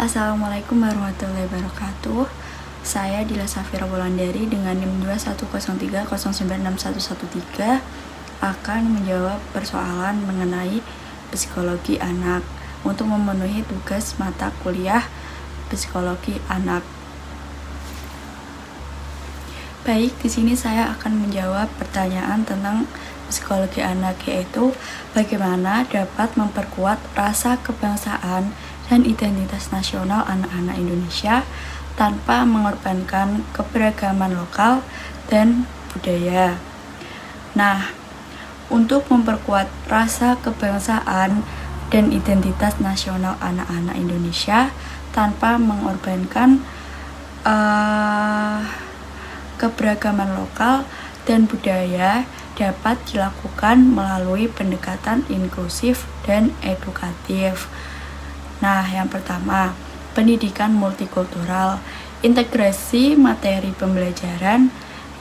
Assalamualaikum warahmatullahi wabarakatuh. Saya Dila Safira Wulandari dengan NIM 21030961113 akan menjawab persoalan mengenai psikologi anak untuk memenuhi tugas mata kuliah psikologi anak. Baik, di sini saya akan menjawab pertanyaan tentang psikologi anak, yaitu bagaimana dapat memperkuat rasa kebangsaan dan identitas nasional anak-anak Indonesia tanpa mengorbankan keberagaman lokal dan budaya. Nah, untuk memperkuat rasa kebangsaan dan identitas nasional anak-anak Indonesia tanpa mengorbankan keberagaman lokal dan budaya dapat dilakukan melalui pendekatan inklusif dan edukatif. Nah, yang pertama, pendidikan multikultural, integrasi materi pembelajaran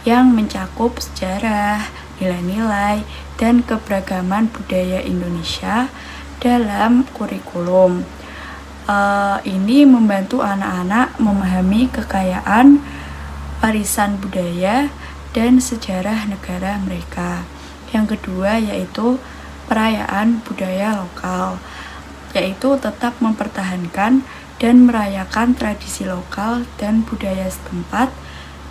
yang mencakup sejarah, nilai-nilai, dan keberagaman budaya Indonesia dalam kurikulum. Ini membantu anak-anak memahami kekayaan warisan budaya dan sejarah negara mereka. Yang kedua yaitu perayaan budaya lokal, yaitu tetap mempertahankan dan merayakan tradisi lokal dan budaya setempat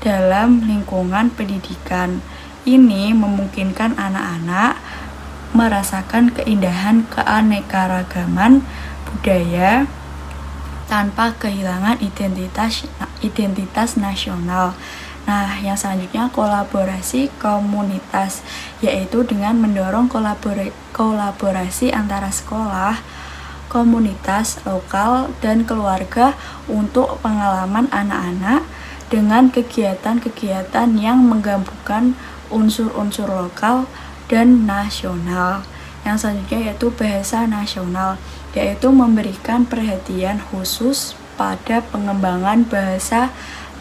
dalam lingkungan pendidikan. Ini memungkinkan anak-anak merasakan keindahan keanekaragaman budaya tanpa kehilangan identitas nasional. Nah, yang selanjutnya kolaborasi komunitas, yaitu dengan mendorong kolaborasi antara sekolah, komunitas lokal, dan keluarga untuk pengalaman anak-anak dengan kegiatan-kegiatan yang menggabungkan unsur-unsur lokal dan nasional. Yang selanjutnya yaitu bahasa nasional, yaitu memberikan perhatian khusus pada pengembangan bahasa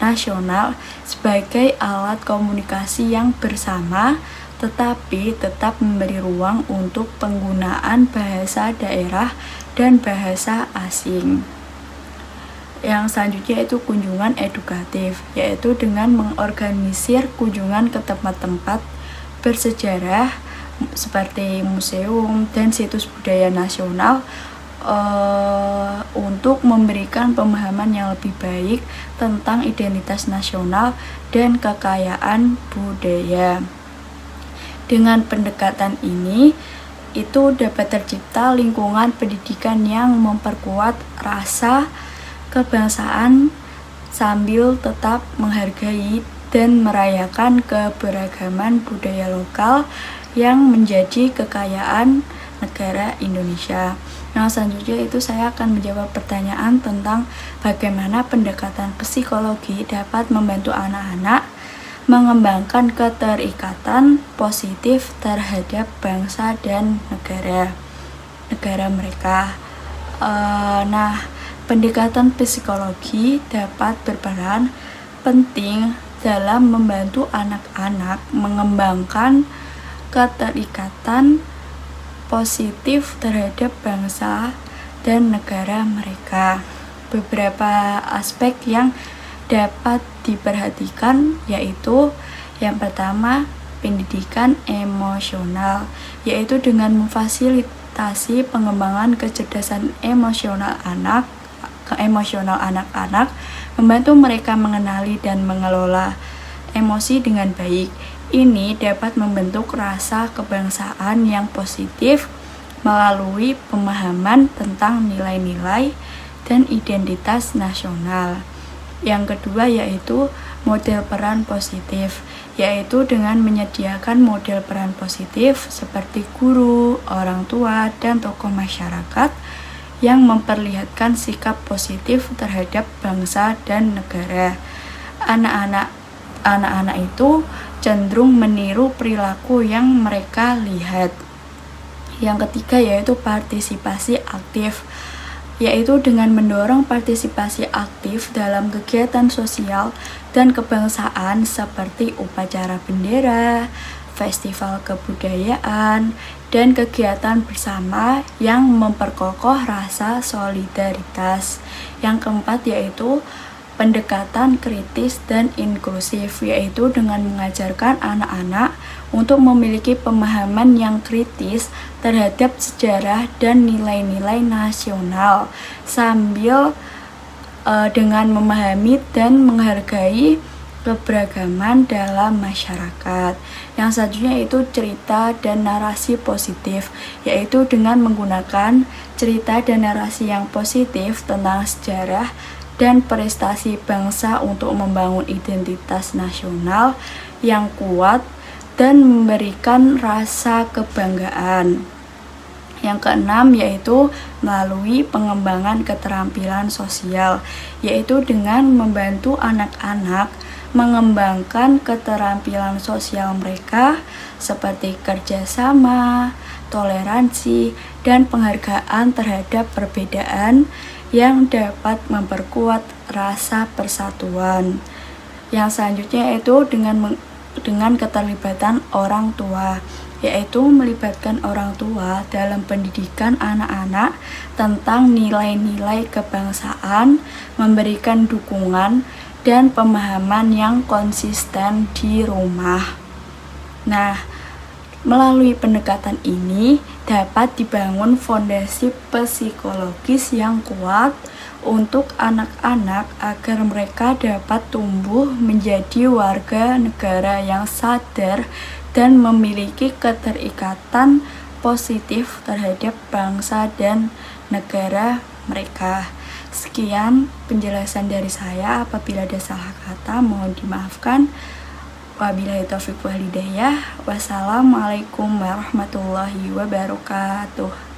nasional sebagai alat komunikasi yang bersama, tetapi tetap memberi ruang untuk penggunaan bahasa daerah dan bahasa asing. Yang selanjutnya itu kunjungan edukatif, yaitu dengan mengorganisir kunjungan ke tempat-tempat bersejarah seperti museum dan situs budaya nasional untuk memberikan pemahaman yang lebih baik tentang identitas nasional dan kekayaan budaya. Dengan pendekatan ini, itu dapat tercipta lingkungan pendidikan yang memperkuat rasa kebangsaan sambil tetap menghargai dan merayakan keberagaman budaya lokal yang menjadi kekayaan negara Indonesia. Yang selanjutnya itu saya akan menjawab pertanyaan tentang bagaimana pendekatan psikologi dapat membantu anak-anak mengembangkan keterikatan positif terhadap bangsa dan negara mereka. Nah, pendekatan psikologi dapat berperan penting dalam membantu anak-anak mengembangkan keterikatan positif terhadap bangsa dan negara mereka. Beberapa aspek yang dapat diperhatikan yaitu yang pertama, pendidikan emosional, yaitu dengan memfasilitasi pengembangan kecerdasan emosional anak-anak, membantu mereka mengenali dan mengelola emosi dengan baik. Ini dapat membentuk rasa kebangsaan yang positif melalui pemahaman tentang nilai-nilai dan identitas nasional. Yang kedua yaitu model peran positif, yaitu dengan menyediakan model peran positif seperti guru, orang tua, dan tokoh masyarakat yang memperlihatkan sikap positif terhadap bangsa dan negara. Anak-anak itu cenderung meniru perilaku yang mereka lihat. Yang ketiga yaitu partisipasi aktif, yaitu dengan mendorong partisipasi aktif dalam kegiatan sosial dan kebangsaan seperti upacara bendera, festival kebudayaan, dan kegiatan bersama yang memperkokoh rasa solidaritas. Yang keempat yaitu pendekatan kritis dan inklusif, yaitu dengan mengajarkan anak-anak untuk memiliki pemahaman yang kritis terhadap sejarah dan nilai-nilai nasional sambil dengan memahami dan menghargai keberagaman dalam masyarakat. Yang selanjutnya itu cerita dan narasi positif, yaitu dengan menggunakan cerita dan narasi yang positif tentang sejarah dan prestasi bangsa untuk membangun identitas nasional yang kuat dan memberikan rasa kebanggaan. Yang keenam yaitu melalui pengembangan keterampilan sosial, yaitu dengan membantu anak-anak mengembangkan keterampilan sosial mereka seperti kerjasama, toleransi, dan penghargaan terhadap perbedaan yang dapat memperkuat rasa persatuan. Yang selanjutnya yaitu dengan keterlibatan orang tua, yaitu melibatkan orang tua dalam pendidikan anak-anak tentang nilai-nilai kebangsaan, memberikan dukungan dan pemahaman yang konsisten di rumah. Nah, melalui pendekatan ini dapat dibangun fondasi psikologis yang kuat untuk anak-anak agar mereka dapat tumbuh menjadi warga negara yang sadar dan memiliki keterikatan positif terhadap bangsa dan negara mereka. Sekian penjelasan dari saya. Apabila ada salah kata mohon dimaafkan. Wabillahi taufiq wal hidayah. Wassalamualaikum warahmatullahi wabarakatuh.